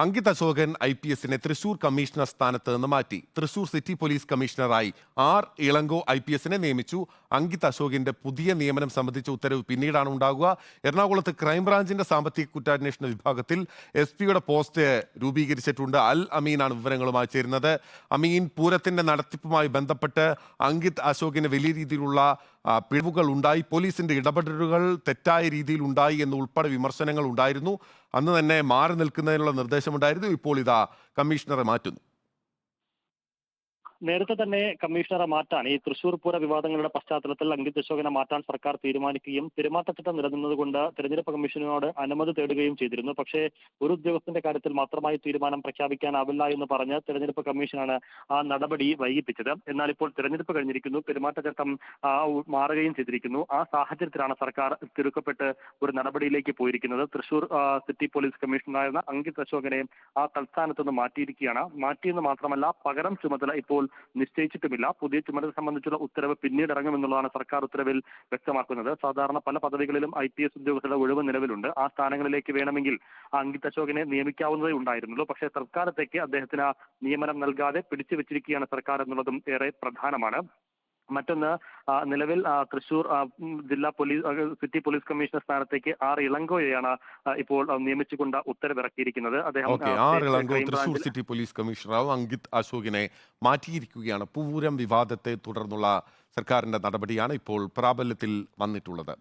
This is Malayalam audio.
അങ്കിത് അശോകൻ IPS-നെ തൃശൂർ കമ്മീഷണർ സ്ഥാനത്ത് നിന്ന് മാറ്റി. തൃശൂർ സിറ്റി പോലീസ് കമ്മീഷണറായി ഇളങ്കോ IPS-നെ നിയമിച്ചു. അങ്കിത് അശോകന്റെ പുതിയ നിയമനം സംബന്ധിച്ച ഉത്തരവ് പിന്നീടാണ് ഉണ്ടാകുക. എറണാകുളത്ത് ക്രൈംബ്രാഞ്ചിന്റെ സാമ്പത്തിക കുറ്റാന്വേഷണ വിഭാഗത്തിൽ SP-യുടെ പോസ്റ്റ് രൂപീകരിച്ചിട്ടുണ്ട്. അൽ അമീനാണ് വിവരങ്ങളുമായി ചേരുന്നത്. അമീൻ, പൂരത്തിന്റെ നടത്തിപ്പുമായി ബന്ധപ്പെട്ട് അങ്കിത് അശോകിന് വലിയ രീതിയിലുള്ള പിഴവുകൾ ഉണ്ടായി, പോലീസിന്റെ ഇടപെടലുകൾ തെറ്റായ രീതിയിൽ ഉണ്ടായി എന്നുൾപ്പെടെ വിമർശനങ്ങൾ ഉണ്ടായിരുന്നു. അന്ന് തന്നെ മാറി നിൽക്കുന്നതിനുള്ള നിർദ്ദേശമുണ്ടായിരുന്നു. ഇപ്പോൾ ഇതാ കമ്മീഷണറെ മാറ്റുന്നു. നേരത്തെ തന്നെ കമ്മീഷണറെ മാറ്റാൻ ഈ തൃശൂർ പൂര വിവാദങ്ങളുടെ പശ്ചാത്തലത്തിൽ അങ്കിത് അശോകനെ മാറ്റാൻ സർക്കാർ തീരുമാനിക്കുകയും പെരുമാറ്റച്ചട്ടം നിലനിന്നതുകൊണ്ട് തെരഞ്ഞെടുപ്പ് കമ്മീഷനോട് അനുമതി തേടുകയും ചെയ്തിരുന്നു. പക്ഷേ ഒരു ഉദ്യോഗസ്ഥന്റെ കാര്യത്തിൽ മാത്രമായി തീരുമാനം പ്രഖ്യാപിക്കാനാവില്ല എന്ന് പറഞ്ഞ് തെരഞ്ഞെടുപ്പ് കമ്മീഷനാണ് ആ നടപടി വൈകിപ്പിച്ചത്. എന്നാൽ ഇപ്പോൾ തെരഞ്ഞെടുപ്പ് കഴിഞ്ഞിരിക്കുന്നു, പെരുമാറ്റച്ചട്ടം മാറുകയും ചെയ്തിരിക്കുന്നു. ആ സാഹചര്യത്തിലാണ് സർക്കാർ തിരുക്കപ്പെട്ട് ഒരു നടപടിയിലേക്ക് പോയിരിക്കുന്നത്. തൃശൂർ സിറ്റി പോലീസ് കമ്മീഷണറായിരുന്ന അങ്കിത് അശോകനെ ആ തൽസ്ഥാനത്ത് നിന്ന് മാറ്റിയിരിക്കുകയാണ്. മാറ്റിയെന്ന് മാത്രമല്ല, പകരം ചുമതല ഇപ്പോൾ നിശ്ചയിച്ചിട്ടുമില്ല. പുതിയ ചുമതല സംബന്ധിച്ചുള്ള ഉത്തരവ് പിന്നീട് ഇറങ്ങുമെന്നുള്ളതാണ് സർക്കാർ ഉത്തരവിൽ വ്യക്തമാക്കുന്നത്. സാധാരണ പല പദവികളിലും IPS ഉദ്യോഗസ്ഥരുടെ ഒഴിവ് നിലവിലുണ്ട്. ആ സ്ഥാനങ്ങളിലേക്ക് വേണമെങ്കിൽ അങ്കിത് അശോകനെ നിയമിക്കാവുന്നതേ ഉണ്ടായിരുന്നുള്ളൂ. പക്ഷേ തൽക്കാലത്തേക്ക് അദ്ദേഹത്തിന് നിയമനം നൽകാതെ പിടിച്ചു വെച്ചിരിക്കുകയാണ് സർക്കാർ എന്നുള്ളതും ഏറെ പ്രധാനമാണ്. മറ്റൊന്ന്, നിലവിൽ തൃശൂർ ജില്ലാ പോലീസ് സിറ്റി പോലീസ് കമ്മീഷണർ സ്ഥാനത്തേക്ക് ഇളങ്കോയെയാണ് ഇപ്പോൾ നിയമിച്ചുകൊണ്ട് ഉത്തരവിറക്കിയിരിക്കുന്നത്. അദ്ദേഹം തൃശൂർ സിറ്റി പോലീസ് കമ്മീഷണറാവും അങ്കിത് അശോകിനെ മാറ്റിയിരിക്കുകയാണ്. പൂരം വിവാദത്തെ തുടർന്നുള്ള സർക്കാരിന്റെ നടപടിയാണ് ഇപ്പോൾ പ്രാബല്യത്തിൽ വന്നിട്ടുള്ളത്.